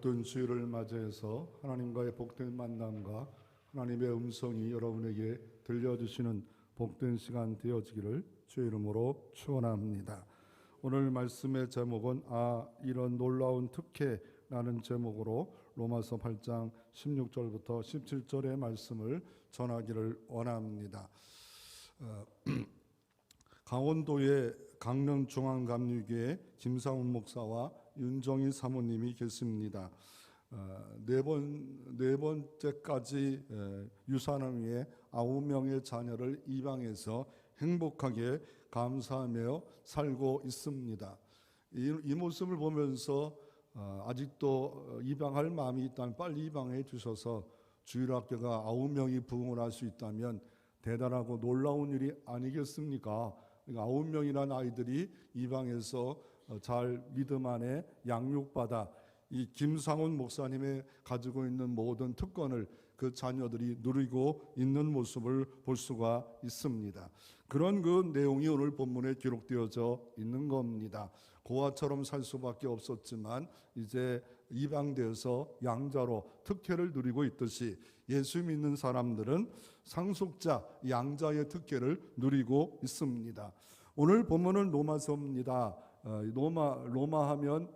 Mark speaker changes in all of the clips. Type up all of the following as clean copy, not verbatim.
Speaker 1: 복된 주일을 맞이해서 하나님과의 복된 만남과 하나님의 음성이 여러분에게 들려주시는 복된 시간 되어지기를 주의 이름으로 축원합니다. 오늘 말씀의 제목은 이런 놀라운 특혜라는 제목으로 로마서 8장 16절부터 17절의 말씀을 전하기를 원합니다. 강원도의 강릉중앙감리교회 김상훈 목사와 윤정희 사모님이 계십니다. 네 번째까지 유산을 위해 9명의 자녀를 입양해서 행복하게 감사하며 살고 있습니다. 이 모습을 보면서 아직도 입양할 마음이 있다면 빨리 입양해 주셔서 주일학교가 9명이 부흥을 할 수 있다면 대단하고 놀라운 일이 아니겠습니까? 9명이라는 아이들이 입양해서 잘 믿음 안에 양육받아 이 김상훈 목사님의 가지고 있는 모든 특권을 그 자녀들이 누리고 있는 모습을 볼 수가 있습니다. 그런 그 내용이 오늘 본문에 기록되어져 있는 겁니다. 고아처럼 살 수밖에 없었지만 이제 입양돼서 양자로 특혜를 누리고 있듯이 예수 믿는 사람들은 상속자, 양자의 특혜를 누리고 있습니다. 오늘 본문은 로마서입니다. 로마 하면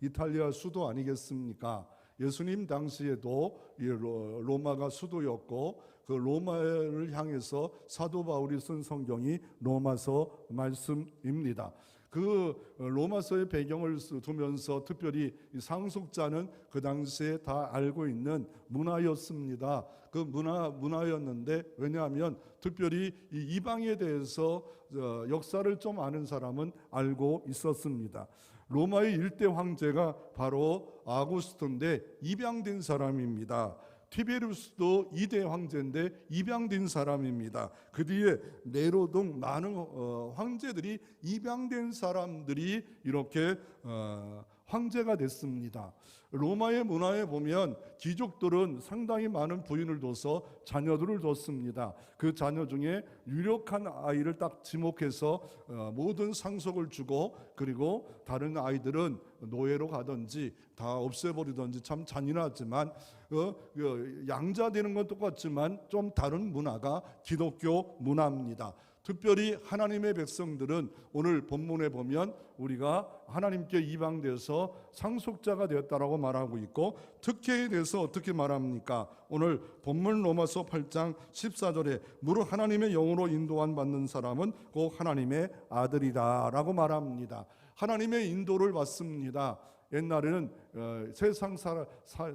Speaker 1: 이탈리아 수도 아니겠습니까? 예수님 당시에도 로마가 수도였고 그 로마를 향해서 사도 바울이 쓴 성경이 로마서 말씀입니다. 그 로마서의 배경을 두면서 특별히 상속자는 그 당시에 다 알고 있는 문화였습니다. 그 문화였는데 왜냐하면 특별히 이 이방에 대해서 역사를 좀 아는 사람은 알고 있었습니다. 로마의 일대 황제가 바로 아구스토인데 입양된 사람입니다. 티베리우스도 2대 황제인데 입양된 사람입니다. 그 뒤에 네로 등 많은 황제들이 입양된 사람들이 이렇게 황제가 됐습니다. 로마의 문화에 보면 귀족들은 상당히 많은 부인을 둬서 자녀들을 뒀습니다. 그 자녀 중에 유력한 아이를 딱 지목해서 모든 상속을 주고 그리고 다른 아이들은 노예로 가든지 다 없애버리든지 참 잔인하지만 양자되는 건 똑같지만 좀 다른 문화가 기독교 문화입니다. 특별히 하나님의 백성들은 오늘 본문에 보면 우리가 하나님께 이방돼서 상속자가 되었다라고 말하고 있고 특혜에 대해서 어떻게 말합니까? 오늘 본문 로마서 8장 14절에 무릇 하나님의 영으로 인도한 받는 사람은 곧 하나님의 아들이다라고 말합니다. 하나님의 인도를 받습니다. 옛날에는 세상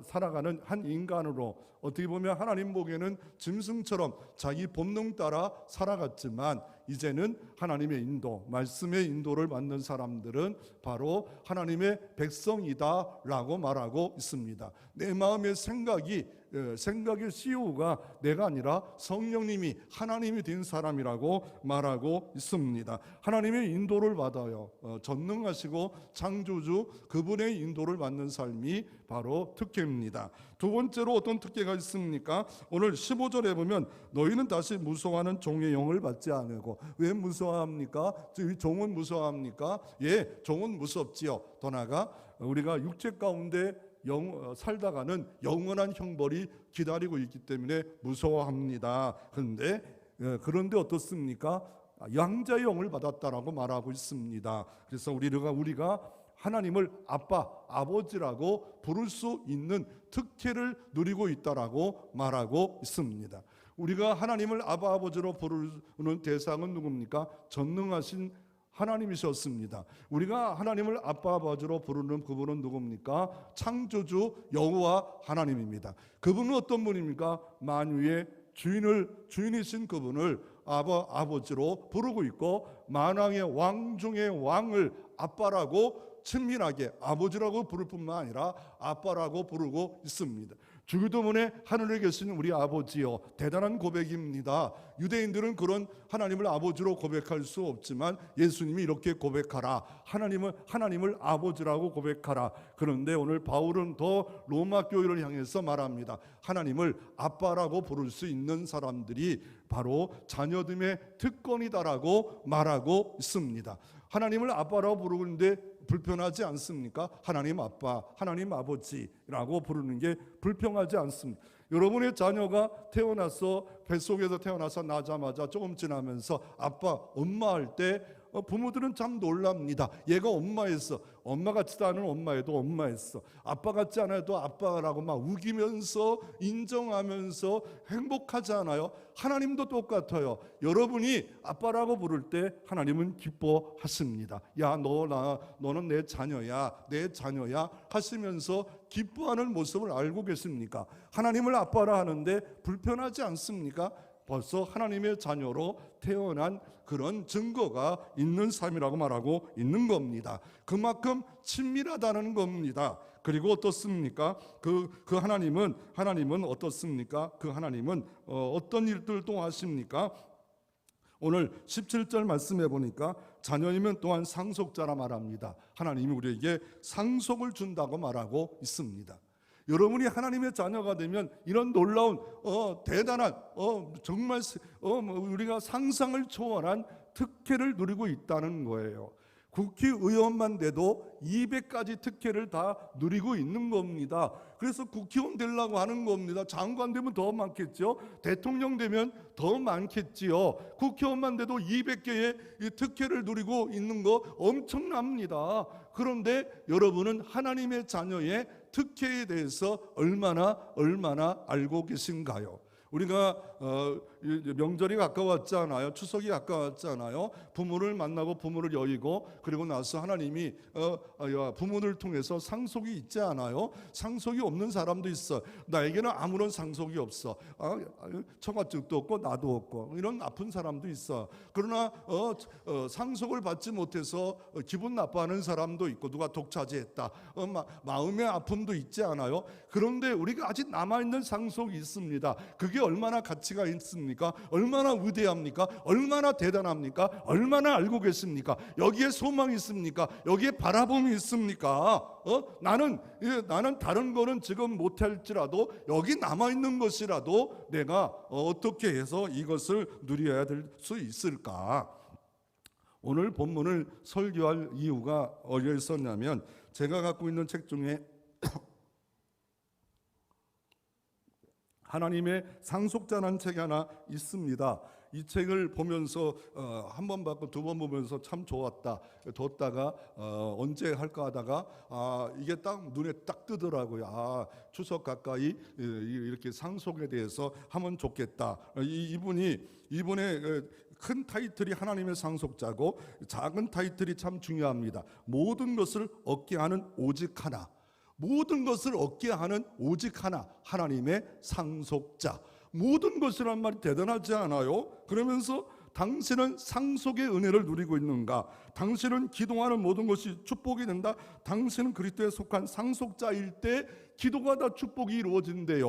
Speaker 1: 살아가는 한 인간으로 어떻게 보면 하나님 보기에는 짐승처럼 자기 본능 따라 살아갔지만 이제는 하나님의 인도, 말씀의 인도를 받는 사람들은 바로 하나님의 백성이다라고 말하고 있습니다. 내 마음의 생각의 CEO가 내가 아니라 성령님이 하나님이 된 사람이라고 말하고 있습니다. 하나님의 인도를 받아요. 전능하시고 창조주 그분의 인도를 받는 삶이 바로 특혜입니다. 두 번째로 어떤 특혜가 있습니까? 오늘 15절에 보면 너희는 다시 무서워하는 종의 영을 받지 않으고 왜 무서워합니까? 종은 무서워합니까? 예, 종은 무섭지요. 더 나아가 우리가 육체 가운데 살다가는 영원한 형벌이 기다리고 있기 때문에 무서워합니다. 그런데 어떻습니까? 양자의 영을 받았다라고 말하고 있습니다. 그래서 우리가 하나님을 아빠, 아버지라고 부를 수 있는 특혜를 누리고 있다라고 말하고 있습니다. 우리가 하나님을 아빠, 아버지로 부르는 대상은 누굽니까? 전능하신 하나님이셨습니다. 우리가 하나님을 아빠 아버지로 부르는 그분은 누굽니까? 창조주 여호와 하나님입니다. 그분은 어떤 분입니까? 만유의 주인이신 그분을 아버지로 부르고 있고 만왕의 왕 중의 왕을 아빠라고 친밀하게 아버지라고 부를 뿐만 아니라 아빠라고 부르고 있습니다. 주기도문에 하늘에 계신 우리 아버지요, 대단한 고백입니다. 유대인들은 그런 하나님을 아버지로 고백할 수 없지만 예수님이 이렇게 고백하라. 하나님을 아버지라고 고백하라. 그런데 오늘 바울은 더 로마 교회를 향해서 말합니다. 하나님을 아빠라고 부를 수 있는 사람들이 바로 자녀됨의 특권이다라고 말하고 있습니다. 하나님을 아빠라고 부르는데 불편하지 않습니까? 하나님 아빠, 하나님 아버지라고 부르는 게 불편하지 않습니다. 여러분의 자녀가 태어나서 뱃속에서 태어나서 나자마자 조금 지나면서 아빠, 엄마 할 때 부모들은 참 놀랍니다. 얘가 엄마였어. 엄마 같지도 않은 엄마에도 엄마였어. 아빠 같지 않아도 아빠라고 막 우기면서 인정하면서 행복하잖아요. 하나님도 똑같아요. 여러분이 아빠라고 부를 때 하나님은 기뻐하십니다. 야, 너는 내 자녀야, 내 자녀야 하시면서 기뻐하는 모습을 알고 계십니까? 하나님을 아빠라 하는데 불편하지 않습니까? 벌써 하나님의 자녀로 태어난 그런 증거가 있는 삶이라고 말하고 있는 겁니다. 그만큼 친밀하다는 겁니다. 그리고 어떻습니까? 그 하나님은 어떻습니까? 그 하나님은 어떤 일들도 하십니까? 오늘 17절 말씀해 보니까 자녀이면 또한 상속자라 말합니다. 하나님이 우리에게 상속을 준다고 말하고 있습니다. 여러분이 하나님의 자녀가 되면 이런 놀라운 대단한 정말 우리가 상상을 초월한 특혜를 누리고 있다는 거예요. 국회의원만 돼도 200가지 특혜를 다 누리고 있는 겁니다. 그래서 국회의원 되려고 하는 겁니다. 장관 되면 더 많겠죠. 대통령 되면 더 많겠지요. 국회의원만 돼도 200개의 특혜를 누리고 있는 거 엄청납니다. 그런데 여러분은 하나님의 자녀의 특혜에 대해서 얼마나 알고 계신가요? 우리가 명절이 가까웠잖아요. 추석이 가까웠잖아요. 부모를 만나고 부모를 여의고 그리고 나서 하나님이 부모를 통해서 상속이 있지 않아요? 상속이 없는 사람도 있어. 나에게는 아무런 상속이 없어. 처가집도 없고 나도 없고 이런 아픈 사람도 있어. 그러나 상속을 받지 못해서 기분 나빠하는 사람도 있고 누가 독차지했다. 마음의 아픔도 있지 않아요? 그런데 우리가 아직 남아있는 상속이 있습니다. 그게 얼마나 가치가 있습니까? 얼마나 위대합니까? 얼마나 대단합니까? 얼마나 알고 계십니까? 여기에 소망이 있습니까? 여기에 바라봄이 있습니까? 나는 다른 거는 지금 못할지라도 여기 남아있는 것이라도 내가 어떻게 해서 이것을 누려야 될 수 있을까? 오늘 본문을 설교할 이유가 어디에 있었냐면 제가 갖고 있는 책 중에 하나님의 상속자라는 책이 하나 있습니다. 이 책을 보면서 한 번 받고 두 번 보면서 참 좋았다. 뒀다가 언제 할까 하다가 이게 딱 눈에 딱 뜨더라고요. 추석 가까이 이렇게 상속에 대해서 하면 좋겠다. 이분의 큰 타이틀이 하나님의 상속자고 작은 타이틀이 참 중요합니다. 모든 것을 얻게 하는 오직 하나. 모든 것을 얻게 하는 오직 하나, 하나님의 상속자. 모든 것이란 말이 대단하지 않아요? 그러면서 당신은 상속의 은혜를 누리고 있는가? 당신은 기도하는 모든 것이 축복이 된다? 당신은 그리스도에 속한 상속자일 때 기도가 다 축복이 이루어진대요.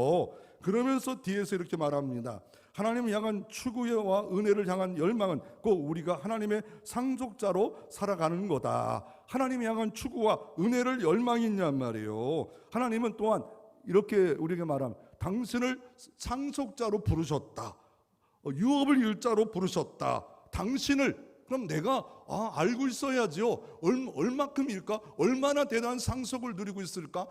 Speaker 1: 그러면서 뒤에서 이렇게 말합니다. 하나님을 향한 추구와 은혜를 향한 열망은 꼭 우리가 하나님의 상속자로 살아가는 거다. 하나님을 향한 추구와 은혜를 열망이 있냔 말이에요. 하나님은 또한 이렇게 우리에게 말합니다. 당신을 상속자로 부르셨다. 유업을 일자로 부르셨다. 당신을 그럼 내가 알고 있어야지요. 얼마큼일까? 얼마나 대단한 상속을 누리고 있을까?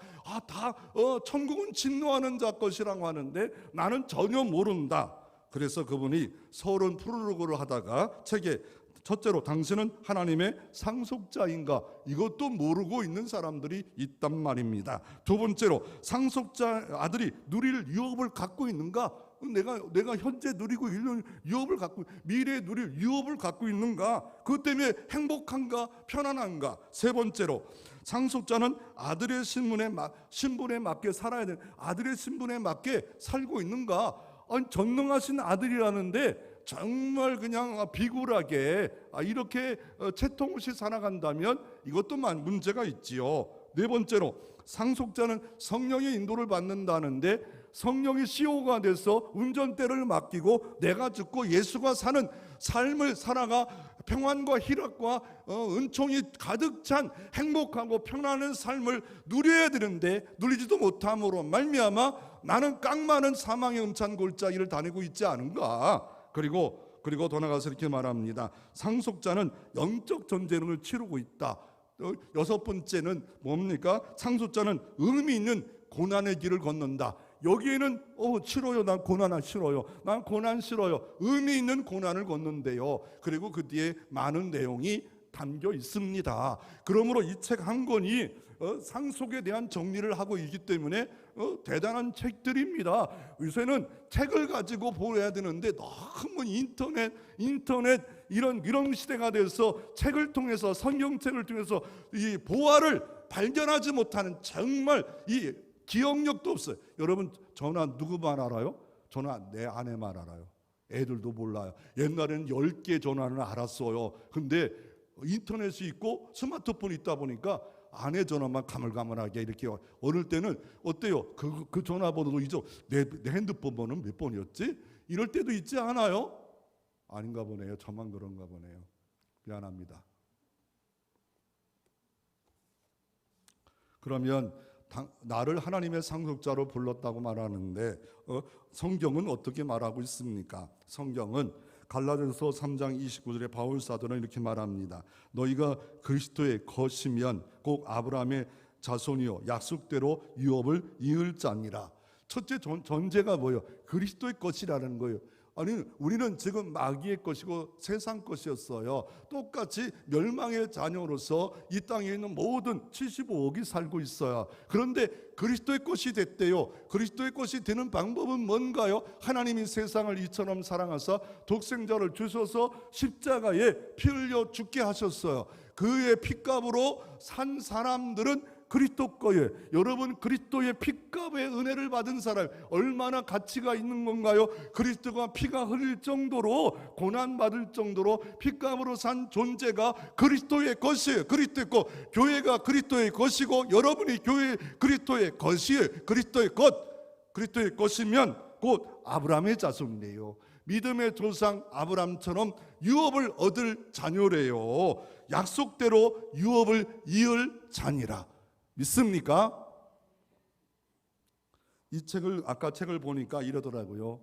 Speaker 1: 천국은 진노하는 자 것이라고 하는데 나는 전혀 모른다. 그래서 그분이 서론 프롤로그를 하다가 책에 첫째로 당신은 하나님의 상속자인가? 이것도 모르고 있는 사람들이 있단 말입니다. 두 번째로 상속자 아들이 누릴 유업을 갖고 있는가? 내가 현재 누리고 있는 유업을 미래에 누릴 유업을 갖고 있는가? 그것 때문에 행복한가? 편안한가? 세 번째로 상속자는 아들의 신분에 맞게 살아야 되는 아들의 신분에 맞게 살고 있는가? 전능하신 아들이라는데 정말 그냥 비굴하게 이렇게 채통 없이 살아간다면 이것도 문제가 있지요. 네 번째로 상속자는 성령의 인도를 받는다는데 성령이 CEO가 돼서 운전대를 맡기고 내가 죽고 예수가 사는 삶을 살아가 평안과 희락과 은총이 가득 찬 행복하고 편안한 삶을 누려야 되는데 누리지도 못함으로 말미암아 나는 깡마는 사망의 음찬 골짜기를 다니고 있지 않은가. 그리고 더 나가서 이렇게 말합니다. 상속자는 영적 전쟁을 치르고 있다. 여섯 번째는 뭡니까? 상속자는 의미 있는 고난의 길을 걷는다. 여기에는 싫어요. 난 고난 싫어요. 난 고난 싫어요. 의미 있는 고난을 걷는데요. 그리고 그 뒤에 많은 내용이 담겨 있습니다. 그러므로 이 책 한 권이 상속에 대한 정리를 하고 있기 때문에 대단한 책들입니다. 요새는 책을 가지고 보여야 되는데 너무 인터넷 이런 시대가 돼서 책을 통해서, 성경책을 통해서 이 보화를 발견하지 못하는, 정말 이 기억력도 없어요. 여러분, 전화 누구만 알아요? 전화 내 아내만 알아요. 애들도 몰라요. 옛날에는 10개 전화는 알았어요. 근데 인터넷이 있고 스마트폰이 있다 보니까 아내 전화만 가물가물하게 이렇게. 어릴 때는 어때요? 그 전화번호도 잊어. 내 핸드폰 번호는 몇 번이었지? 이럴 때도 있지 않아요? 아닌가 보네요. 저만 그런가 보네요. 미안합니다. 그러면 나를 하나님의 상속자로 불렀다고 말하는데 성경은 어떻게 말하고 있습니까? 성경은 갈라디아서 3장 29절에 바울 사도는 이렇게 말합니다. 너희가 그리스도의 것이면 꼭 아브라함의 자손이요 약속대로 유업을 이을 자니라. 첫째 전제가 뭐예요? 그리스도의 것이라는 거예요. 아니, 우리는 지금 마귀의 것이고 세상 것이었어요. 똑같이 멸망의 자녀로서 이 땅에 있는 모든 75억이 살고 있어요. 그런데 그리스도의 것이 됐대요. 그리스도의 것이 되는 방법은 뭔가요? 하나님이 세상을 이처럼 사랑하사 독생자를 주셔서 십자가에 피 흘려 죽게 하셨어요. 그의 핏값으로 산 사람들은 그리스도 거예요. 여러분, 그리스도의 핏값의 은혜를 받은 사람 얼마나 가치가 있는 건가요? 그리스도가 피가 흘릴 정도로, 고난받을 정도로 핏값으로 산 존재가 그리스도의 것이에요. 그리스도의 것. 교회가 그리스도의 것이고 여러분이 교회 그리스도의 것이에요. 그리스도의 것. 그리스도의 것이면 곧 아브라함의 자손이래요. 믿음의 조상 아브라함처럼 유업을 얻을 자녀래요. 약속대로 유업을 이을 자니라. 믿습니까? 이 책을, 아까 책을 보니까 이러더라고요.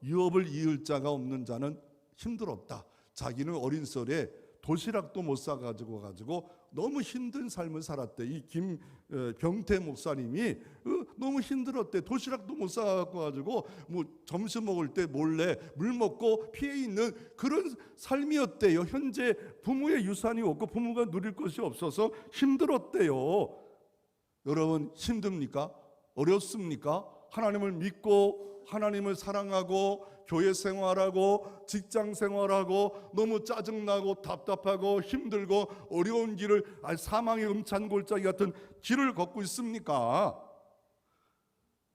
Speaker 1: 유업을 이을 자가 없는 자는 힘들었다. 자기는 어린 시절에 도시락도 못 사가지고 너무 힘든 삶을 살았대. 이 김병태 목사님이 너무 힘들었대. 도시락도 못 사가지고 뭐 점심 먹을 때 몰래 물 먹고 피해 있는 그런 삶이었대요. 현재 부모의 유산이 없고 부모가 누릴 것이 없어서 힘들었대요. 여러분, 힘듭니까? 어렵습니까? 하나님을 믿고 하나님을 사랑하고 교회 생활하고 직장 생활하고 너무 짜증나고 답답하고 힘들고 어려운 길을, 사망의 음찬골짜기 같은 길을 걷고 있습니까?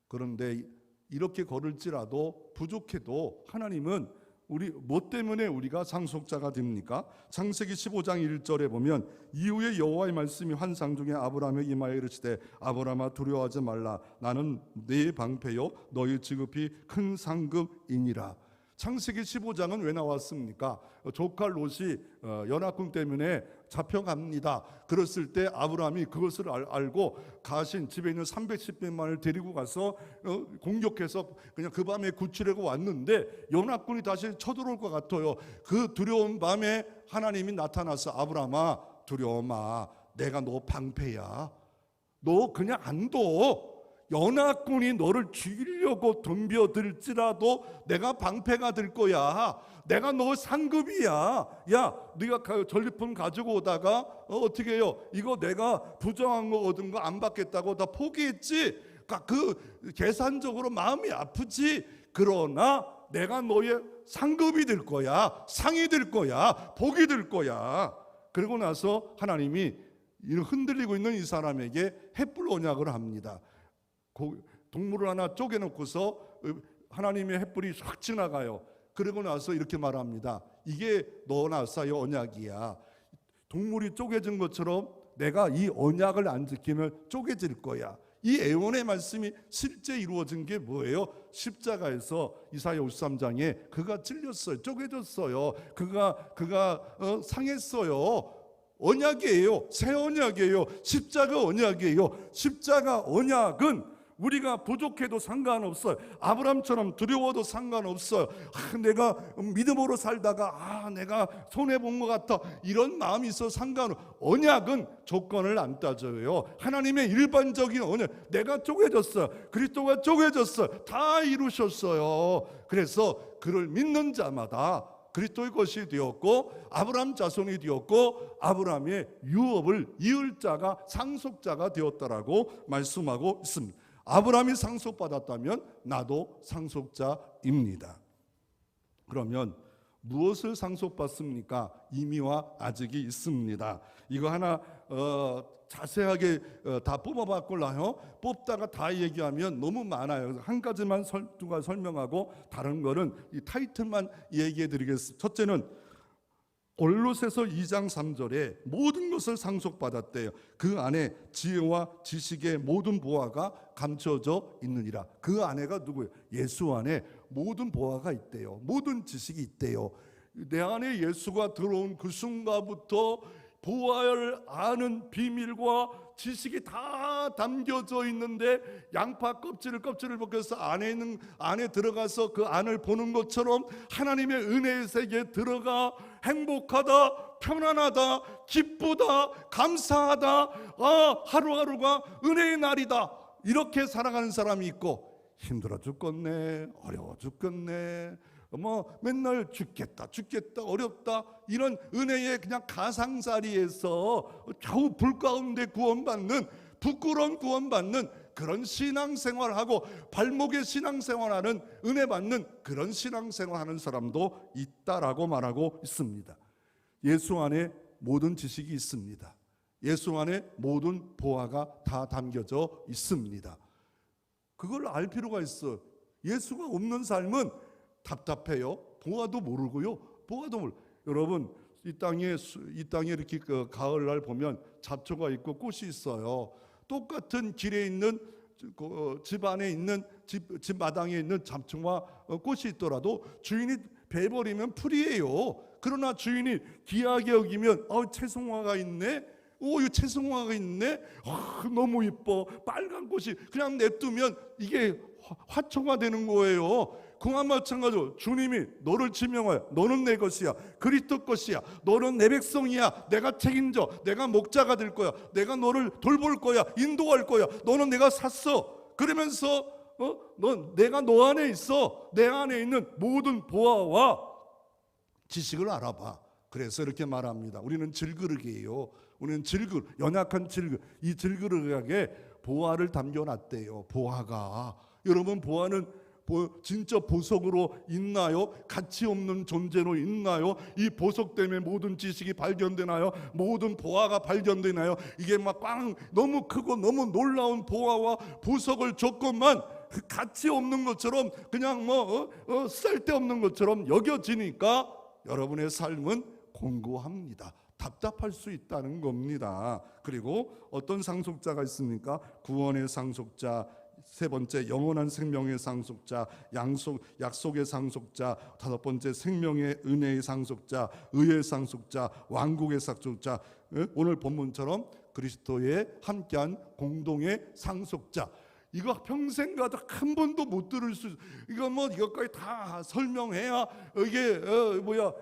Speaker 1: 그런데 이렇게 걸을지라도 부족해도 하나님은 우리 뭐 때문에 우리가 상속자가 됩니까? 창세기 15장 1절에 보면 이후에 여호와의 말씀이 환상 중에 아브라함의 이마에 이르시되 아브라함아 두려워하지 말라. 나는 네 방패요 너희 지급이 큰 상급이니라. 창세기 15장은 왜 나왔습니까? 조카 롯이 연합군 때문에 잡혀갑니다. 그랬을 때 아브라함이 그것을 알고 가신 집에 있는 310백만을 데리고 가서 공격해서 그냥 그 밤에 구출하고 왔는데 연합군이 다시 쳐들어올 것 같아요. 그 두려운 밤에 하나님이 나타나서 아브라함아 두려워 마. 내가 너 방패야. 너 그냥 안 둬. 연합군이 너를 죽이려고 덤벼들지라도 내가 방패가 될 거야. 내가 너 상급이야. 야, 네가 전리품 가지고 오다가 어떻게 해요? 이거 내가 부정한 거 얻은 거 안 받겠다고 다 포기했지. 그 계산적으로 마음이 아프지. 그러나 내가 너의 상급이 될 거야. 상이 될 거야. 복이 될 거야. 그러고 나서 하나님이 흔들리고 있는 이 사람에게 횃불 언약을 합니다. 동물을 하나 쪼개놓고서 하나님의 횃불이 확 지나가요. 그러고 나서 이렇게 말합니다. 이게 너나 사이의 언약이야. 동물이 쪼개진 것처럼 내가 이 언약을 안 지키면 쪼개질 거야. 이 애원의 말씀이 실제 이루어진 게 뭐예요? 십자가에서 이사야 53장에 그가 찔렸어요. 쪼개졌어요. 그가 상했어요. 언약이에요. 새 언약이에요. 십자가 언약이에요. 십자가 언약은 우리가 부족해도 상관없어요. 아브라함처럼 두려워도 상관없어요. 내가 믿음으로 살다가 내가 손해본 것 같아, 이런 마음이 있어 상관없어요. 언약은 조건을 안 따져요. 하나님의 일반적인 언약, 내가 쪼개졌어요. 그리스도가 쪼개졌어요. 다 이루셨어요. 그래서 그를 믿는 자마다 그리스도의 것이 되었고, 아브라함 자손이 되었고, 아브라함의 유업을 이을 자가, 상속자가 되었다라고 말씀하고 있습니다. 아브라함이 상속받았다면 나도 상속자입니다. 그러면 무엇을 상속받습니까? 이미와 아직이 있습니다. 이거 하나 자세하게 다 뽑아봤걸라요. 뽑다가 다 얘기하면 너무 많아요. 한 가지만 누가 설명하고 다른 거는 이 타이틀만 얘기해 드리겠습니다. 첫째는 골로새서 2장 3절에 모든 것을 상속받았대요. 그 안에 지혜와 지식의 모든 보화가 감춰져 있느니라. 그 안에가 누구예요? 예수 안에 모든 보화가 있대요. 모든 지식이 있대요. 내 안에 예수가 들어온 그 순간부터 보화를 아는 비밀과 지식이 다 담겨져 있는데, 양파 껍질을 벗겨서 안에 들어가서 그 안을 보는 것처럼 하나님의 은혜의 세계에 들어가 행복하다, 편안하다, 기쁘다, 감사하다, 하루하루가 은혜의 날이다, 이렇게 살아가는 사람이 있고, 힘들어 죽겠네, 어려워 죽겠네, 맨날 죽겠다 어렵다, 이런 은혜의 그냥 가상자리에서 겨우 불 가운데 구원받는, 부끄러운 구원받는 그런 신앙생활하고 발목에 신앙생활하는, 은혜 받는 그런 신앙생활하는 사람도 있다라고 말하고 있습니다. 예수 안에 모든 지식이 있습니다. 예수 안에 모든 보화가 다 담겨져 있습니다. 그걸 알 필요가 있어요. 예수가 없는 삶은 답답해요. 보아도 모르고요. 여러분, 이 땅에 이렇게 가을날 보면 잡초가 있고 꽃이 있어요. 똑같은 길에 있는 집 안에 있는 집 마당에 있는 잡초와 꽃이 있더라도 주인이 베버리면 풀이에요. 그러나 주인이 귀하게 여기면 채송화가 있네. 이거 채송화가 있네. 너무 이뻐. 빨간 꽃이 그냥 냅두면 이게 화초가 되는 거예요. 그와 마찬가지로 주님이 너를 지명하여 너는 내 것이야, 그리스도 것이야, 너는 내 백성이야, 내가 책임져, 내가 목자가 될 거야, 내가 너를 돌볼 거야, 인도할 거야, 너는 내가 샀어. 그러면서 내가 너 안에 있어. 내 안에 있는 모든 보화와 지식을 알아봐. 그래서 이렇게 말합니다. 우리는 질그릇이에요. 우리는 연약한 질그릇. 이 질그릇에 보화를 담겨놨대요. 보화가, 여러분, 보화는 진짜 보석으로 있나요? 가치 없는 존재로 있나요? 이 보석 때문에 모든 지식이 발견되나요? 모든 보화가 발견되나요? 이게 막 너무 크고 너무 놀라운 보화와 보석을 줬건만 가치 없는 것처럼, 그냥 쓸데없는 것처럼 여겨지니까 여러분의 삶은 공고합니다. 답답할 수 있다는 겁니다. 그리고 어떤 상속자가 있습니까? 구원의 상속자, 세 번째 영원한 생명의 상속자, 약속의 상속자, 다섯 번째 생명의 은혜의 상속자, 의의 상속자, 왕국의 상속자, 오늘 본문처럼 그리스도의 함께한 공동의 상속자. 이거 평생 가도 한 번도 못 들을 수, 이것까지 다 설명해야 이게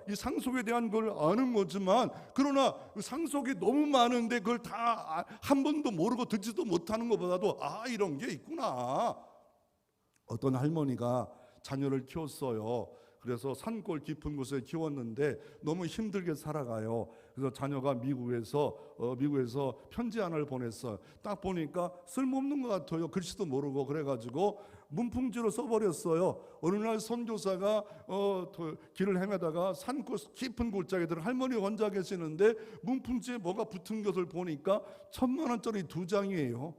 Speaker 1: 이 상속에 대한 걸 아는 거지만, 그러나 상속이 너무 많은데 그걸 다 한 번도 모르고 듣지도 못하는 것보다도 이런 게 있구나. 어떤 할머니가 자녀를 키웠어요. 그래서 산골 깊은 곳에 키웠는데 너무 힘들게 살아가요. 그래서 자녀가 미국에서 편지 하나를 보냈어요. 딱 보니까 쓸모없는 것 같아요. 글씨도 모르고. 그래가지고 문풍지로 써버렸어요. 어느 날 선교사가 길을 헤매다가 산골 깊은 골짜기에 들어 할머니 혼자 계시는데 문풍지에 뭐가 붙은 것을 보니까 1,000,000원짜리 2장이에요.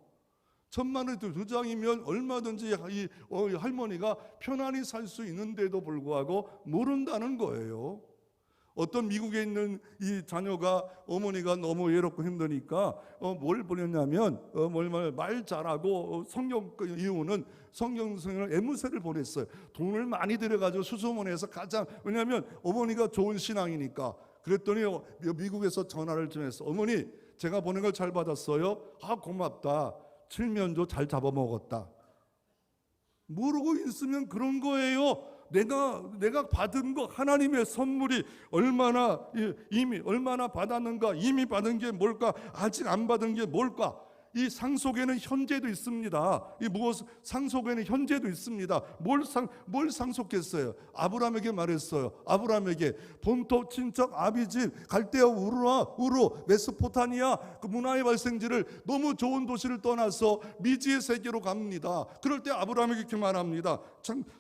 Speaker 1: 1,000,000원짜리 2장이면 얼마든지 이 할머니가 편안히 살 수 있는데도 불구하고 모른다는 거예요. 어떤 미국에 있는 이 자녀가, 어머니가 너무 외롭고 힘드니까 뭘 보냈냐면 말 잘하고 성경 이유는 성경을 애무새를 보냈어요. 돈을 많이 들여가지고 수소문해서 왜냐하면 어머니가 좋은 신앙이니까. 그랬더니 미국에서 전화를 전했어. 어머니, 제가 보낸 걸 잘 받았어요. 고맙다. 칠면조 잘 잡아먹었다. 모르고 있으면 그런 거예요. 내가 받은 거, 하나님의 선물이 얼마나 받았는가, 이미 받은 게 뭘까, 아직 안 받은 게 뭘까. 이 상 속에는 현재도 있습니다. 상 속에는 현재도 있습니다. 뭘 상속했어요? 아브라함에게 말했어요. 아브라함에게 본토 친척 아비집 갈대아 우르 메소포타미아 그 문화의 발생지를, 너무 좋은 도시를 떠나서 미지의 세계로 갑니다. 그럴 때 아브라함에게 이렇게 말합니다.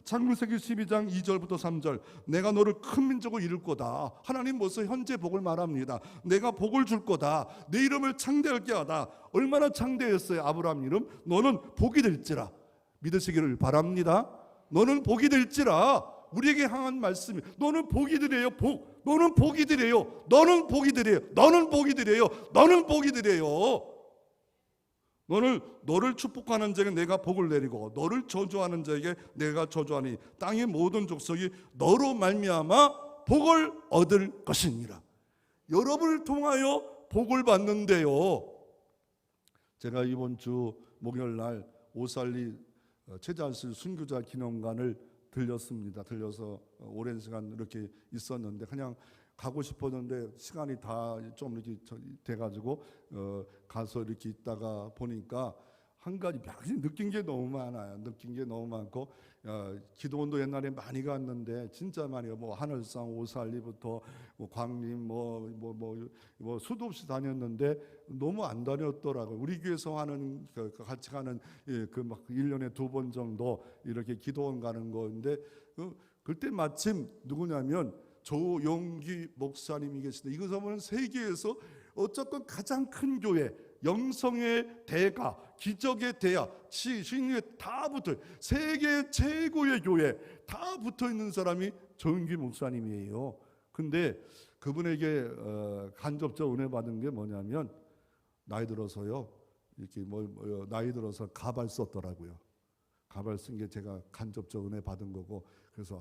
Speaker 1: 창세기 12장 2절부터 3절. 내가 너를 큰 민족을 이룰 거다. 하나님 벌써 현재 복을 말합니다. 내가 복을 줄 거다. 내 이름을 창대하게 하다. 얼마나 창대했어요. 아브라함 이름. 너는 복이 될지라. 믿으시기를 바랍니다. 너는 복이 될지라. 우리에게 향한 말씀이, 너는 복이 되래요. 복. 너는 복이 되래요. 너는 복이 되래요. 너는 복이 되래요. 너는 복이 되래요. 너를 축복하는 자에게 내가 복을 내리고 너를 저주하는 자에게 내가 저주하니 땅의 모든 족속이 너로 말미암아 복을 얻을 것이니라. 여러분을 통하여 복을 받는데요. 제가 이번 주 목요일 날 오살리 최자실 순교자 기념관을 들려서 오랜 시간 이렇게 있었는데, 그냥 가고 싶었는데 시간이 다 좀 이렇게 돼가지고 가서 이렇게 있다가 보니까 한 가지 느낀 게 너무 많아요. 느낀 게 너무 많고, 기도원도 옛날에 많이 갔는데 진짜 많이, 뭐 하늘상 오살리부터 광림 뭐 수도 없이 다녔는데 너무 안 다녔더라고요. 우리 교회에서 하는 같이 가는 막 1년에 2번 정도 이렇게 기도원 가는 건데, 그때 마침 누구냐면 조용기 목사님이 계시는데, 이것을 보면 세계에서 어쨌건 가장 큰 교회, 영성의 대가, 기적의 대야, 신유에 다 붙어, 세계 최고의 교회 다 붙어 있는 사람이 조용기 목사님이에요. 근데 그분에게 간접적 은혜 받은 게 뭐냐면, 나이 들어서요, 이렇게 나이 들어서 가발 썼더라고요. 가발 쓴 게 제가 간접적 은혜 받은 거고, 그래서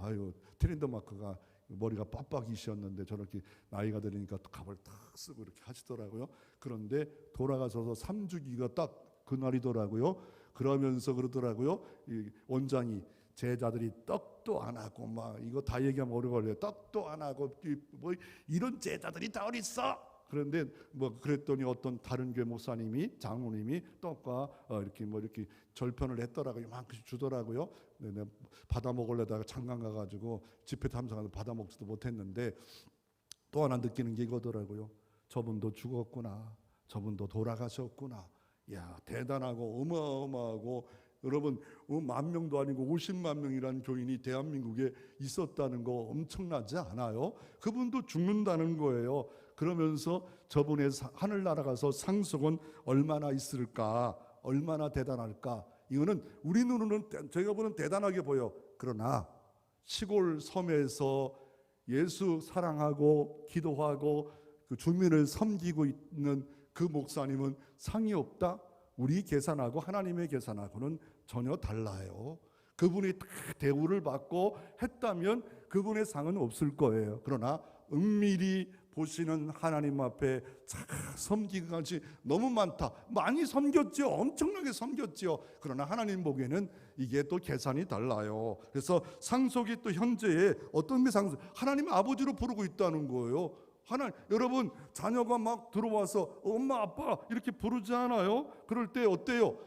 Speaker 1: 트렌드 마크가 머리가 빡빡이셨는데 저렇게 나이가 들으니까 가발 딱 쓰고 이렇게 하시더라고요. 그런데 돌아가셔서 3주기가 딱 그날이더라고요. 그러면서 그러더라고요. 이 원장이, 제자들이 떡도 안 하고 막 이거 다 얘기하면 오래 걸려요. 떡도 안 하고 뭐 이런 제자들이 다 어디 있어? 그런데 그랬더니 어떤 다른 교회 목사님이, 장로님이 떡과 이렇게 절편을 했더라고요. 이만큼씩 주더라고요. 내가 받아 먹으려다가 잠깐 가가지고 집회 탐방해서 받아 먹지도 못했는데, 또 하나 느끼는 게 이거더라고요. 저분도 죽었구나. 저분도 돌아가셨구나. 야, 대단하고 어마어마하고, 여러분 10,000명도 아니고 50만 명이라는 교인이 대한민국에 있었다는 거 엄청나지 않아요? 그분도 죽는다는 거예요. 그러면서 저분의 하늘나라 가서 상속은 얼마나 있을까, 얼마나 대단할까. 이거는 우리 눈으로는 저희가 보는 대단하게 보여. 그러나 시골 섬에서 예수 사랑하고 기도하고 그 주민을 섬기고 있는 그 목사님은 상이 없다? 우리 계산하고 하나님의 계산하고는 전혀 달라요. 그분이 다 대우를 받고 했다면 그분의 상은 없을 거예요. 그러나 은밀히 보시는 하나님 앞에 섬기기까지 너무 많다. 많이 섬겼죠. 엄청나게 섬겼죠. 그러나 하나님 보기에는 이게 또 계산이 달라요. 그래서 상속이 또 현재에 어떤 게 상속, 하나님 아버지로 부르고 있다는 거예요. 여러분 자녀가 막 들어와서 엄마 아빠 이렇게 부르지 않아요? 그럴 때 어때요?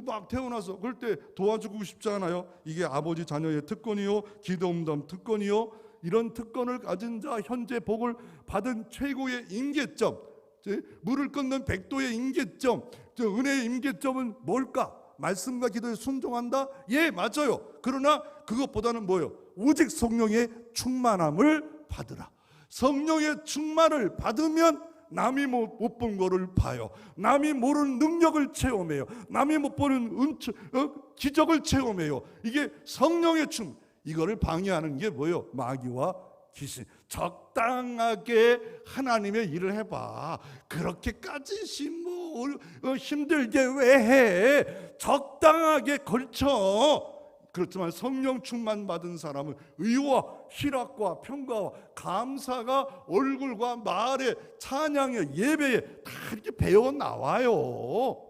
Speaker 1: 막 태어나서 그럴 때 도와주고 싶지 않아요? 이게 아버지 자녀의 특권이요, 기도응답 특권이요. 이런 특권을 가진 자, 현재 복을 받은 최고의 임계점, 물을 끊는 백도의 임계점, 은혜의 임계점은 뭘까? 말씀과 기도에 순종한다? 예, 맞아요. 그러나 그것보다는 뭐예요? 오직 성령의 충만함을 받으라. 성령의 충만을 받으면 남이 못 본 거를 봐요. 남이 모르는 능력을 체험해요. 남이 못 보는 기적을 체험해요. 이게 성령의 충만. 이거를 방해하는 게 뭐예요? 마귀와 귀신. 적당하게 하나님의 일을 해봐. 그렇게까지 힘들게 왜 해? 적당하게 걸쳐. 그렇지만 성령 충만 받은 사람은 의와 희락과 평가와 감사가 얼굴과 말에, 찬양에, 예배에 다 이렇게 배어 나와요.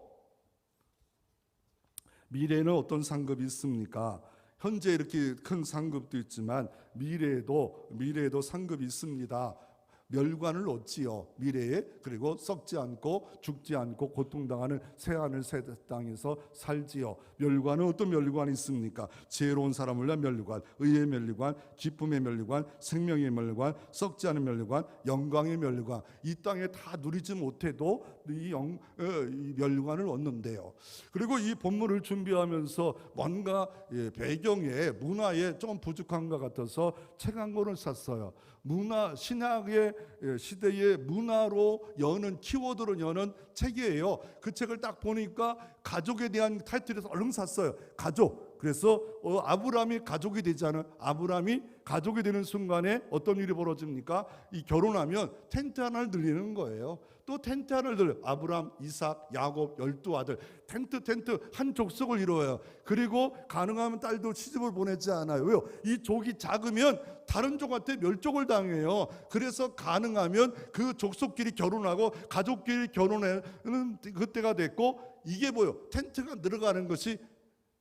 Speaker 1: 미래에는 어떤 상급이 있습니까? 현재 이렇게 큰 상급도 있지만 미래에도 상급이 있습니다. 멸관을 얻지요. 미래에. 그리고 썩지 않고 죽지 않고 고통당하는 새하늘 새 땅에서 살지요. 멸관은 어떤 멸관이 있습니까? 지혜로운 사람을 위한 멸관, 의의 멸관, 기쁨의 멸관, 생명의 멸관, 썩지 않은 멸관, 영광의 멸관. 이 땅에 다 누리지 못해도 이 멸관을 얻는데요. 그리고 이 본문을 준비하면서 뭔가 배경에 문화에 좀 부족한 것 같아서 책 한 권을 샀어요. 문화, 신학의 시대의 문화로 여는 키워드로 여는 책이에요. 그 책을 딱 보니까 가족에 대한 타이틀에서 얼른 샀어요. 가족. 그래서 아브라함이 가족이 되잖아요. 아브라함이 가족이 되는 순간에 어떤 일이 벌어집니까? 이 결혼하면 텐트 하나를 늘리는 거예요. 또 텐트 하나를 늘려. 아브라함, 이삭, 야곱 12아들 텐트 한 족속을 이루어요. 그리고 가능하면 딸도 시집을 보내지 않아요. 왜요? 이 족이 작으면 다른 족한테 멸족을 당해요. 그래서 가능하면 그 족속끼리 결혼하고 가족끼리 결혼하는 그때가 됐고, 이게 뭐예요? 텐트가 늘어가는 것이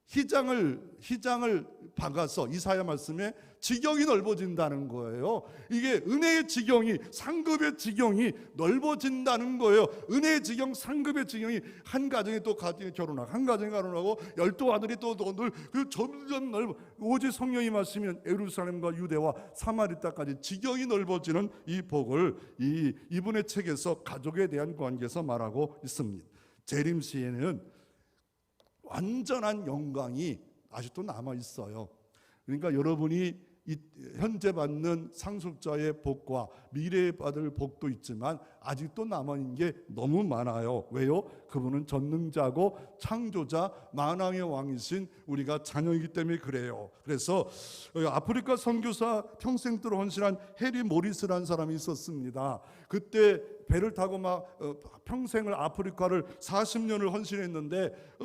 Speaker 1: 휘장을 박아서 이사야 말씀에 지경이 넓어진다는 거예요. 이게 은혜의 지경이, 상급의 지경이 넓어진다는 거예요. 은혜의 지경, 상급의 지경이 한 가정에 또 결혼하고 한 가정에 결혼하고 12아들이 또 늘 그 점점 넓어. 오직 성령이 말씀이면 예루살렘과 유대와 사마리아까지 지경이 넓어지는 이 복을 이분의 책에서 가족에 대한 관계에서 말하고 있습니다. 재림시에는 완전한 영광이 아직도 남아 있어요. 그러니까 여러분이 현재 받는 상속자의 복과 미래에 받을 복도 있지만 아직도 남아있는 게 너무 많아요. 왜요? 그분은 전능자고 창조자 만왕의 왕이신 우리가 자녀이기 때문에 그래요. 그래서 아프리카 선교사 평생 동안 헌신한 해리 모리스라는 사람이 있었습니다. 그때 배를 타고 막 평생을 아프리카를 40년을 헌신했는데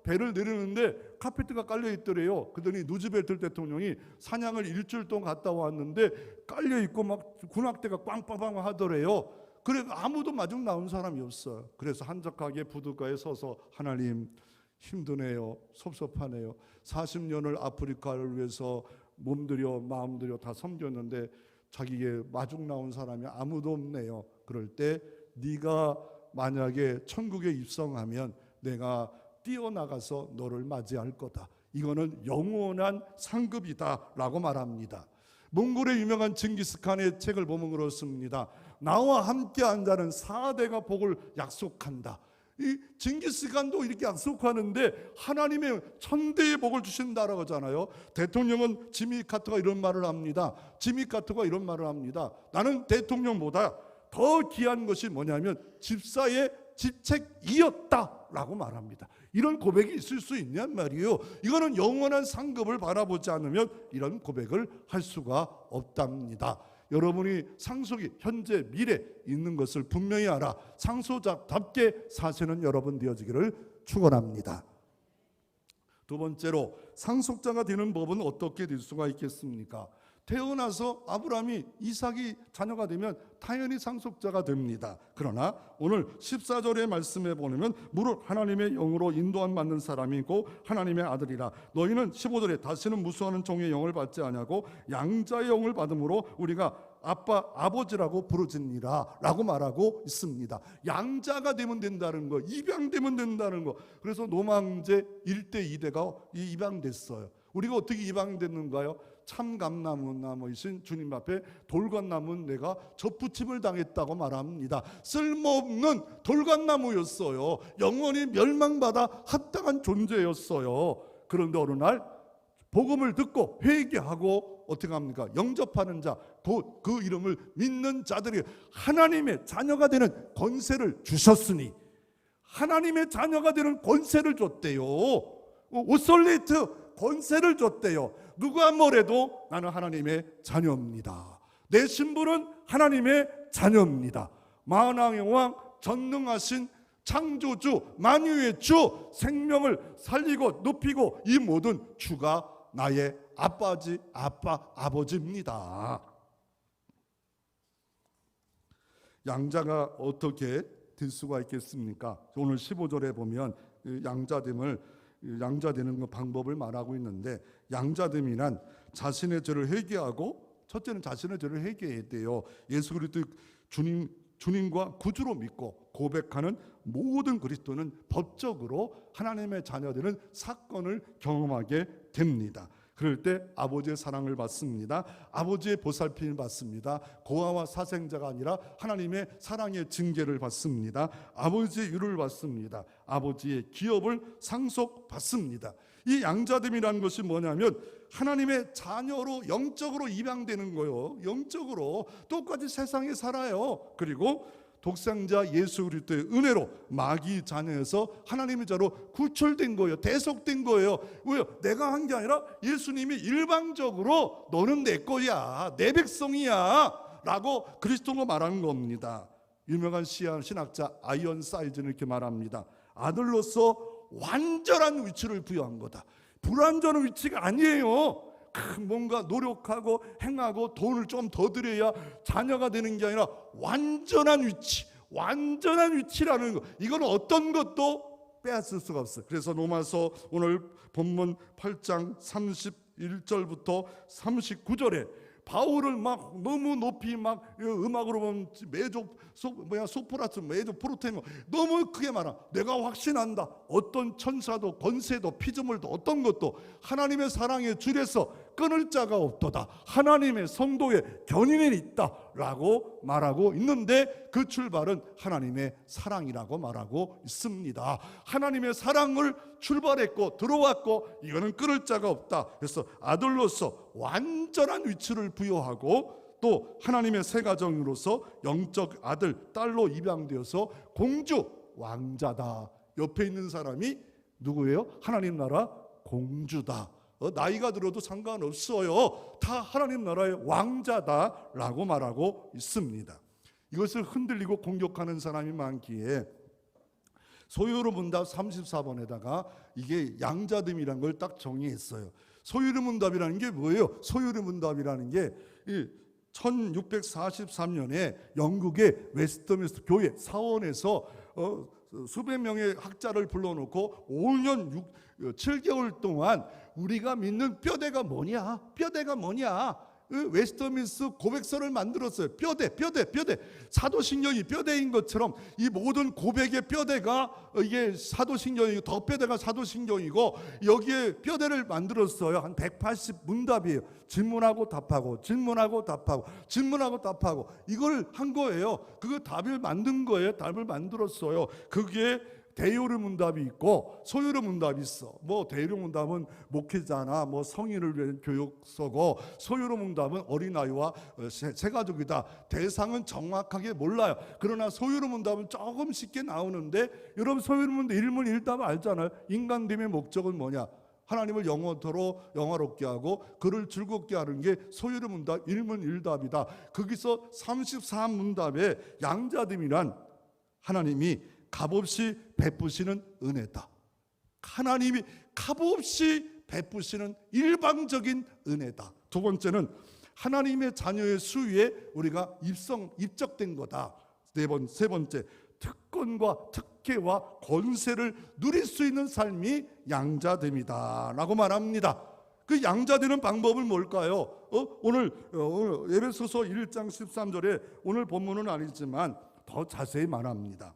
Speaker 1: 배를 내리는데 카페트가 깔려 있더래요. 그러더니 누즈벨트 대통령이 사냥을 일주일 동안 갔다 왔는데 깔려 있고 막 군악대가 꽝꽝꽝 하더래요. 그래 아무도 마중 나온 사람이 없어요. 그래서 한적하게 부둣가에 서서 하나님 힘드네요. 섭섭하네요. 40년을 아프리카를 위해서 몸들여 마음들여 다 섬겼는데 자기에게 마중 나온 사람이 아무도 없네요. 그럴 때 네가 만약에 천국에 입성하면 내가 뛰어나가서 너를 맞이할 거다. 이거는 영원한 상급이다 라고 말합니다. 몽골의 유명한 징기스칸의 책을 보면 그렇습니다. 나와 함께 한 자는 4대가 복을 약속한다. 이 징기스칸도 이렇게 약속하는데 하나님의 천대의 복을 주신다라고 하잖아요. 대통령은 지미 카터가 이런 말을 합니다. 지미 카터가 이런 말을 합니다. 나는 대통령보다 더 귀한 것이 뭐냐면 집사의 집책이었다라고 말합니다. 이런 고백이 있을 수 있냔 말이에요. 이거는 영원한 상급을 바라보지 않으면 이런 고백을 할 수가 없답니다. 여러분이 상속이 현재 미래 있는 것을 분명히 알아 상속자답게 사시는 여러분 되어지기를 축원합니다. 두 번째로 상속자가 되는 법은 어떻게 될 수가 있겠습니까? 태어나서 아브라함이 이삭이 자녀가 되면 당연히 상속자가 됩니다. 그러나 오늘 14절의 말씀에 보면 무릇 하나님의 영으로 인도함 받는 사람이고 하나님의 아들이라. 너희는 15절에 다시는 무수하는 종의 영을 받지 아니하고 양자의 영을 받음으로 우리가 아빠 아버지라고 부르짖니라 라고 말하고 있습니다. 양자가 되면 된다는 거, 입양되면 된다는 거. 그래서 노망제 1대 2대가 입양됐어요. 우리가 어떻게 입양됐는가요? 참감나무이신 주님 앞에 돌갓나무는 내가 접붙임을 당했다고 말합니다. 쓸모없는 돌갓나무였어요. 영원히 멸망받아 합당한 존재였어요. 그런데 어느 날 복음을 듣고 회개하고 어떻게 합니까? 영접하는 자, 곧 그 이름을 믿는 자들이 하나님의 자녀가 되는 권세를 주셨으니, 하나님의 자녀가 되는 권세를 줬대요. 오솔레이트 권세를 줬대요. 누가 뭐래도 나는 하나님의 자녀입니다. 내 신분은 하나님의 자녀입니다. 만왕의 왕, 전능하신 창조주, 만유의 주, 생명을 살리고 높이고 이 모든 주가 나의 아버지입니다. 양자가 어떻게 될 수가 있겠습니까? 오늘 15절에 보면 양자됨을 양자되는 방법을 말하고 있는데, 양자됨이란 자신의 죄를 회개하고, 첫째는 자신의 죄를 회개해야 돼요. 예수 그리스도 주님과 구주로 믿고 고백하는 모든 그리스도는 법적으로 하나님의 자녀들은 사건을 경험하게 됩니다. 그럴 때 아버지의 사랑을 받습니다. 아버지의 보살핌을 받습니다. 고아와 사생자가 아니라 하나님의 사랑의 징계를 받습니다. 아버지의 유를 받습니다. 아버지의 기업을 상속받습니다. 이 양자됨이라는 것이 뭐냐면 하나님의 자녀로 영적으로 입양되는 거예요. 영적으로 똑같이 세상에 살아요. 그리고 독생자 예수 그리스도의 은혜로 마귀 자녀에서 하나님의 자로 구출된 거예요. 대속된 거예요. 왜요? 내가 한 게 아니라 예수님이 일방적으로 너는 내 거야, 내 백성이야 라고 그리스도가 말하는 겁니다. 유명한 신학자 아이언사이즈는 이렇게 말합니다. 아들로서 완전한 위치를 부여한 거다. 불완전한 위치가 아니에요. 뭔가 노력하고 행하고 돈을 좀 더 들여야 자녀가 되는 게 아니라 완전한 위치, 완전한 위치라는 거, 이건 어떤 것도 빼앗을 수가 없어요. 그래서 로마서 오늘 본문 8장 31절부터 39절에 바울을 막 너무 높이 막 음악으로 보면 소프라스 메조 프로테모 너무 크게 말하. 내가 확신한다. 어떤 천사도 권세도 피조물도 어떤 것도 하나님의 사랑의 줄에서 끊을 자가 없도다. 하나님의 성도의 견인이 있다라고 말하고 있는데 그 출발은 하나님의 사랑이라고 말하고 있습니다. 하나님의 사랑을 출발했고 들어왔고 이거는 끊을 자가 없다. 그래서 아들로서 완전한 위치를 부여하고 또 하나님의 새 가정으로서 영적 아들, 딸로 입양되어서 공주, 왕자다. 옆에 있는 사람이 누구예요? 하나님 나라 공주다. 나이가 들어도 상관없어요. 다 하나님 나라의 왕자다라고 말하고 있습니다. 이것을 흔들리고 공격하는 사람이 많기에 소유로 문답 34번에다가 이게 양자됨이라는 걸 딱 정의했어요. 소유로 문답이라는 게 뭐예요? 소유로 문답이라는 게 1643년에 영국의 웨스트민스터 교회 사원에서 수백 명의 학자를 불러놓고 5년 7개월 동안 우리가 믿는 뼈대가 뭐냐? 뼈대가 뭐냐? 웨스트민스터 고백서를 만들었어요. 뼈대. 사도신경이 뼈대인 것처럼 이 모든 고백의 뼈대가 이게 사도신경이고 더 뼈대가 사도신경이고 여기에 뼈대를 만들었어요. 한 180문답이에요. 질문하고 답하고 질문하고 답하고 질문하고 답하고 이걸 한 거예요. 그거 답을 만든 거예요. 답을 만들었어요. 그게 대요르 문답이 있고 소요르 문답이 있어. 뭐 대요르 문답은 목회자나 뭐 성인을 위한 교육서고 소요르 문답은 어린아이와 새가족이다. 대상은 정확하게 몰라요. 그러나 소요르 문답은 조금 쉽게 나오는데 여러분 소요르 문답 일문일답 알잖아요. 인간됨의 목적은 뭐냐? 하나님을 영원토록 영화롭게 하고 그를 즐겁게 하는 게 소요르 문답 일문일답이다. 거기서 34문답의 양자됨이란 하나님이 값없이 베푸시는 은혜다. 하나님이 값없이 베푸시는 일방적인 은혜다. 두 번째는 하나님의 자녀의 수위에 우리가 입적된 거다. 세 번째, 특권과 특혜와 권세를 누릴 수 있는 삶이 양자됨이다 라고 말합니다. 그 양자되는 방법은 뭘까요? 오늘 에베소서 1장 13절에 오늘 본문은 아니지만 더 자세히 말합니다.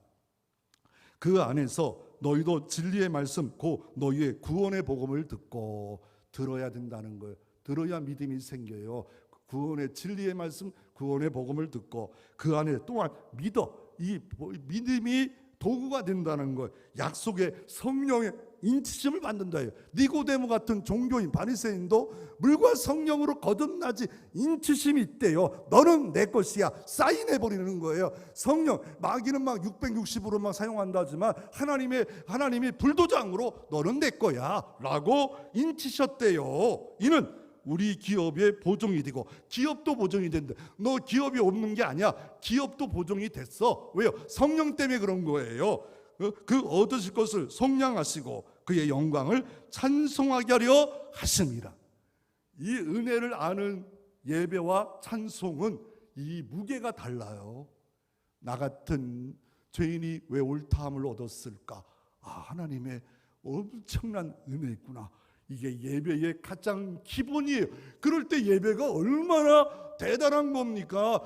Speaker 1: 그 안에서 너희도 진리의 말씀 곧 너희의 구원의 복음을 듣고 들어야 된다는 거예요. 들어야 믿음이 생겨요. 구원의 진리의 말씀 구원의 복음을 듣고 그 안에 또한 믿어. 이 믿음이 도구가 된다는 거예요. 약속의 성령의 인치심을 받는다. 니고데모 같은 종교인 바리새인도 물과 성령으로 거듭나지 인치심이 있대요. 너는 내 것이야. 사인해버리는 거예요. 성령 마귀는 막 660으로 막 사용한다지만 하나님이 불도장으로 너는 내 거야 라고 인치셨대요. 이는 우리 기업의 보증이 되고 기업도 보증이 된다. 너 기업이 없는 게 아니야. 기업도 보증이 됐어. 왜요? 성령 때문에 그런 거예요. 그 얻으실 것을 속량하시고 그의 영광을 찬송하게 하려 하십니다. 이 은혜를 아는 예배와 찬송은 이 무게가 달라요. 나 같은 죄인이 왜 옳다함을 얻었을까? 하나님의 엄청난 은혜구나. 이게 예배의 가장 기본이에요. 그럴 때 예배가 얼마나 대단한 겁니까?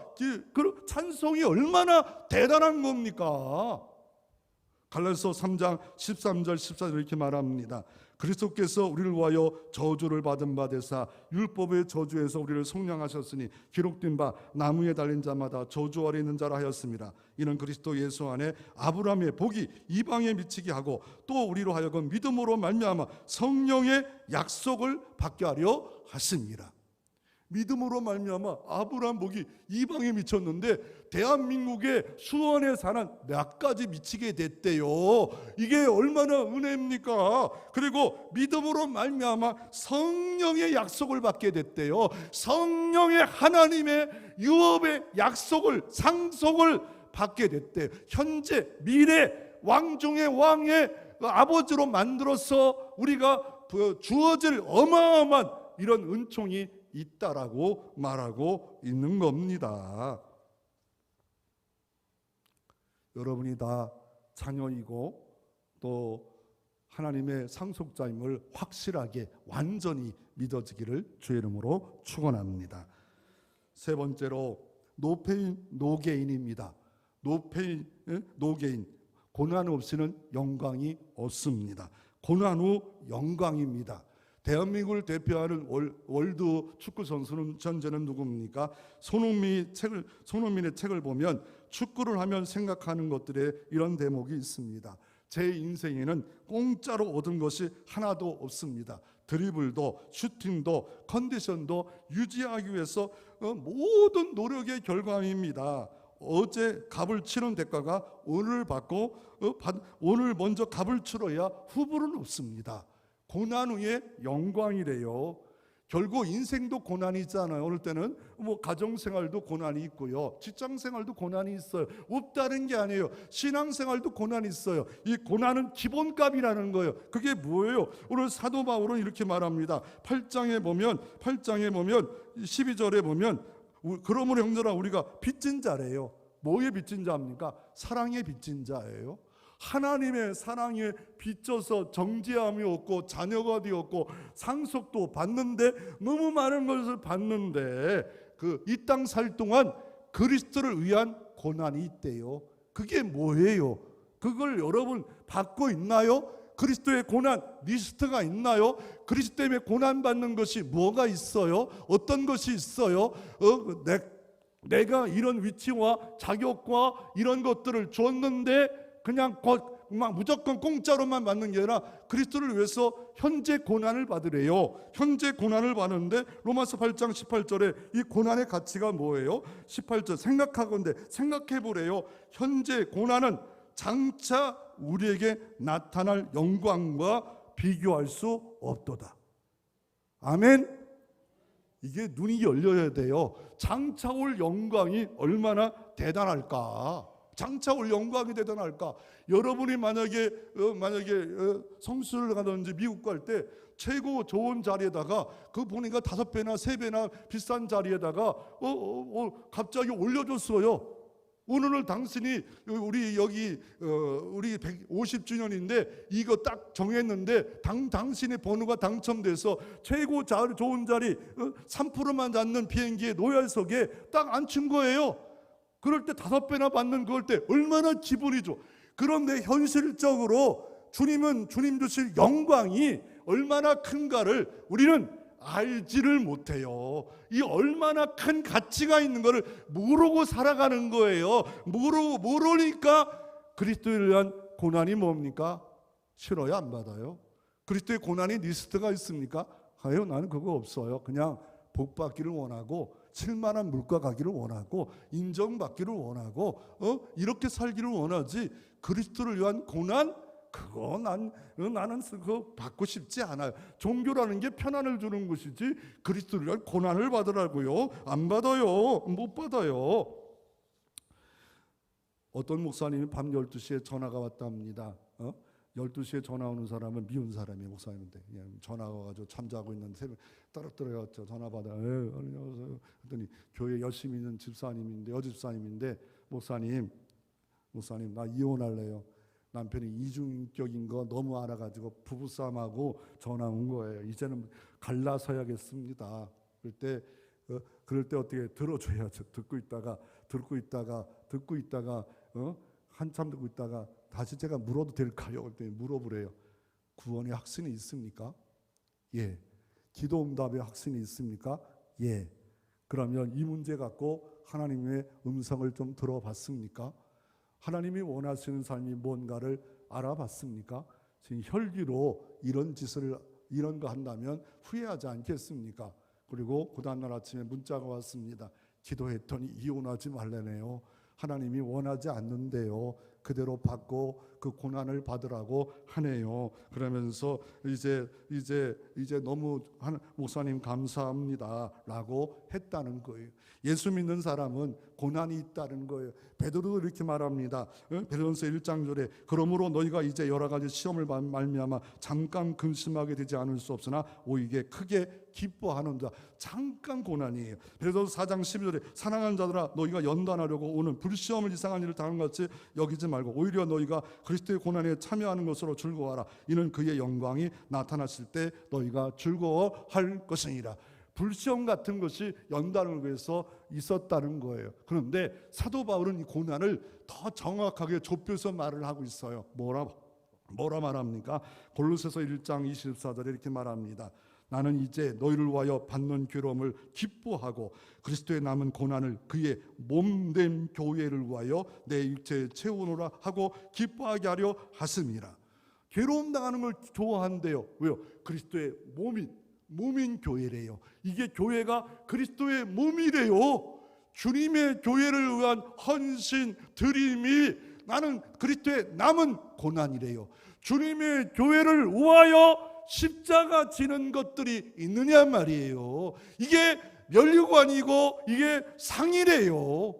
Speaker 1: 그 찬송이 얼마나 대단한 겁니까? 갈라디아서 3장 13절 14절 이렇게 말합니다. 그리스도께서 우리를 위하여 저주를 받은 바 되사 율법의 저주에서 우리를 속량하셨으니 기록된 바 나무에 달린 자마다 저주 아래 있는 자라 하였습니다. 이는 그리스도 예수 안에 아브라함의 복이 이방에 미치게 하고 또 우리로 하여금 믿음으로 말미암아 성령의 약속을 받게 하려 하십니다. 믿음으로 말미암아 아브라함 복이 이방에 미쳤는데 대한민국의 수원에 사는 나까지 미치게 됐대요. 이게 얼마나 은혜입니까? 그리고 믿음으로 말미암아 성령의 약속을 받게 됐대요. 성령의 하나님의 유업의 약속을 상속을 받게 됐대요. 현재 미래 왕 중의 왕의 아버지로 만들어서 우리가 주어질 어마어마한 이런 은총이 있다라고 말하고 있는 겁니다. 여러분이 다 자녀이고 또 하나님의 상속자임을 확실하게 완전히 믿어지기를 주의 이름으로 축원합니다. 세 번째로 노페인 노게인입니다. 노페인 노게인, 고난 없이는 영광이 없습니다. 고난 후 영광입니다. 대한민국을 대표하는 월드 축구 선수는 전제는 누굽니까? 손흥민의 책을 보면 축구를 하면 생각하는 것들에 이런 대목이 있습니다. 제 인생에는 공짜로 얻은 것이 하나도 없습니다. 드리블도 슈팅도 컨디션도 유지하기 위해서 모든 노력의 결과입니다. 어제 값을 치른 대가가 오늘 받고 오늘 먼저 값을 치러야 후불은 없습니다. 고난 후에 영광이래요. 결국 인생도 고난이 있잖아요. 어느 때는 가정생활도 고난이 있고요, 직장생활도 고난이 있어요. 없다는 게 아니에요. 신앙생활도 고난이 있어요. 이 고난은 기본값이라는 거예요. 그게 뭐예요? 오늘 사도 바울은 이렇게 말합니다. 8장에 보면 12절에 보면 그러므로 형제라 우리가 빚진 자래요. 뭐에 빚진 자입니까? 사랑에 빚진 자예요. 하나님의 사랑에 빚져서 정죄함이 없고 자녀가 되었고 상속도 받는데, 너무 많은 것을 받는데 이 땅 살 동안 그리스도를 위한 고난이 있대요. 그게 뭐예요? 그걸 여러분 받고 있나요? 그리스도의 고난 리스트가 있나요? 그리스도 때문에 고난받는 것이 뭐가 있어요? 어떤 것이 있어요? 내가 이런 위치와 자격과 이런 것들을 줬는데 그냥 막 무조건 공짜로만 받는 게 아니라 그리스도를 위해서 현재 고난을 받으래요. 현재 고난을 받는데 로마서 8장 18절에 이 고난의 가치가 뭐예요? 18절 생각해 보래요. 현재 고난은 장차 우리에게 나타날 영광과 비교할 수 없도다. 아멘. 이게 눈이 열려야 돼요. 장차 올 영광이 얼마나 대단할까? 장차 올 영광이 대단할까? 여러분이 만약에 성수를 가든지 미국 갈 때 최고 좋은 자리에다가 보니까 5배나 3배나 비싼 자리에다가 갑자기 올려줬어요. 오늘 당신이 우리 150주년인데 이거 딱 정했는데 당신의 번호가 당첨돼서 최고 좋은 자리 3%만 앉는 비행기의 노열석에 딱 앉힌 거예요. 그럴 때 5배나 받는 그럴 때 얼마나 기분이 좋아. 그런데 현실적으로 주님 주실 영광이 얼마나 큰가를 우리는 알지를 못해요. 이 얼마나 큰 가치가 있는 거를 모르고 살아가는 거예요. 모르니까 그리스도를 위한 고난이 뭡니까? 싫어요? 안 받아요? 그리스도의 고난이 리스트가 있습니까? 아유, 나는 그거 없어요. 그냥 복 받기를 원하고 칠만한 물가 가기를 원하고 인정받기를 원하고 이렇게 살기를 원하지, 그리스도를 위한 고난 그거 나는 그거 받고 싶지 않아요. 종교라는 게 편안을 주는 것이지 그리스도를 위한 고난을 받으라고요? 안 받아요. 못 받아요. 어떤 목사님이 밤 12시에 전화가 왔답니다. 12시에 전화 오는 사람은 미운 사람이에요. 목사님인데 전화가 와가지고 잠자고 있는데 새벽 떨어뜨려서 전화 받아. 안녕하세요. 그랬더니 교회 열심히 있는 집사님인데 여집사님인데 목사님 나 이혼할래요. 남편이 이중인격인 거 너무 알아가지고 부부싸움하고 전화 온 거예요. 이제는 갈라서야겠습니다. 그럴 때 어떻게 들어줘야죠. 듣고 있다가 한참 듣고 있다가 다시 제가 물어도 될까요? 그랬더니 물어보래요. 구원의 확신이 있습니까? 예. 기도 응답의 확신이 있습니까? 예. 그러면 이 문제 갖고 하나님의 음성을 좀 들어봤습니까? 하나님이 원하시는 삶이 뭔가를 알아봤습니까? 지금 혈기로 이런 거 한다면 후회하지 않겠습니까? 그리고 그 다음날 아침에 문자가 왔습니다. 기도했더니 이혼하지 말라네요. 하나님이 원하지 않는데요. 그대로 받고 그 고난을 받으라고 하네요. 그러면서 이제 너무 목사님 감사합니다라고 했다는 거예요. 예수 믿는 사람은 고난이 있다는 거예요. 베드로도 이렇게 말합니다. 베드로전서 1장 절에 그러므로 너희가 이제 여러 가지 시험을 말미암아 잠깐 근심하게 되지 않을 수 없으나 오히려 크게 기뻐하는 자. 잠깐 고난이에요. 베드로전서 4장 12절에 사랑하는 자들아 너희가 연단하려고 오는 불시험을 이상한 일을 당한 것 같이 여기지 말고 오히려 너희가 그리스도의 고난에 참여하는 것으로 즐거워하라. 이는 그의 영광이 나타났을 때 너희가 즐거워할 것이니라. 불시험 같은 것이 연단을 위해서 있었다는 거예요. 그런데 사도 바울은 이 고난을 더 정확하게 좁혀서 말을 하고 있어요. 뭐라 말합니까? 골로새서 1장 24절에 이렇게 말합니다. 나는 이제 너희를 위하여 받는 괴로움을 기뻐하고 그리스도의 남은 고난을 그의 몸된 교회를 위하여 내 육체에 채우노라 하고 기뻐하게 하려 하심이라. 괴로움 당하는 걸 좋아한대요. 왜요? 그리스도의 몸인 교회래요. 이게 교회가 그리스도의 몸이래요. 주님의 교회를 위한 헌신 드림이 나는 그리스도의 남은 고난이래요. 주님의 교회를 위하여 십자가 지는 것들이 있느냐 말이에요. 이게 면류관이고 이게 상이래요.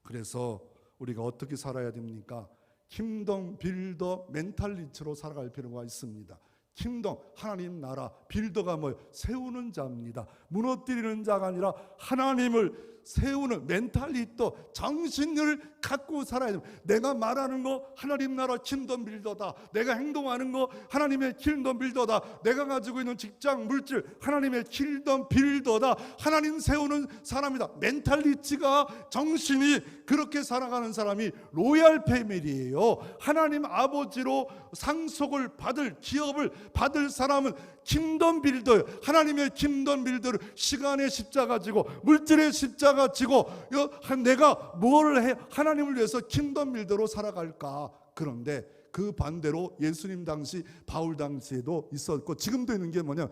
Speaker 1: 그래서 우리가 어떻게 살아야 됩니까? 킹덤 빌더 멘탈리티로 살아갈 필요가 있습니다. 킹덤, 하나님 나라, 빌더가 뭐예요? 세우는 자입니다. 무너뜨리는 자가 아니라 하나님을 세우는 멘탈리티, 정신을 갖고 살아야 됩니다. 내가 말하는 거 하나님 나라 킹덤 빌더다. 내가 행동하는 거 하나님의 킹덤 빌더다. 내가 가지고 있는 직장, 물질 하나님의 킹덤 빌더다. 하나님 세우는 사람이다. 멘탈리티가, 정신이 그렇게 살아가는 사람이 로얄 패밀리예요. 하나님 아버지로 상속을 받을, 기업을 받을 사람은 킹덤 빌더예요. 하나님의 킹덤 빌더를 시간의 십자가 지고 물질의 십자가 지고 내가 뭘 해? 하나님을 위해서 킹덤 빌더로 살아갈까? 그런데 그 반대로 예수님 당시, 바울 당시에도 있었고 지금도 있는 게 뭐냐?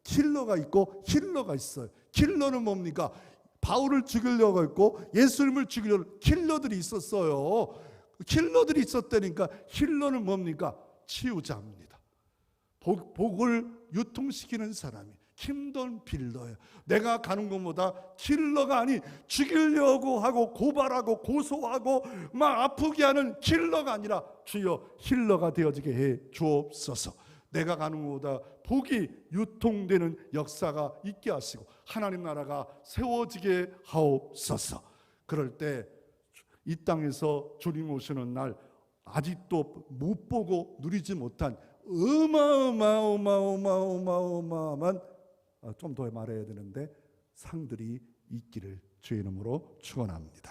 Speaker 1: 킬러가 있고 힐러가 있어요. 킬러는 뭡니까? 바울을 죽이려고 했고 예수님을 죽이려고 킬러들이 있었어요. 킬러들이 있었다니까. 힐러는 뭡니까? 치유자입니다. 복을 유통시키는 사람이 킹덤 빌더예요. 내가 가는 것보다 킬러가 아닌 죽이려고 하고 고발하고 고소하고 막 아프게 하는 킬러가 아니라 주여 힐러가 되어지게 해 주옵소서. 내가 가는 것보다 복이 유통되는 역사가 있게 하시고 하나님 나라가 세워지게 하옵소서. 그럴 때 이 땅에서 주님 오시는 날 아직도 못 보고 누리지 못한 어마어마한 좀 더 말해야 되는데 상들이 있기를 주의 이름으로 축원합니다.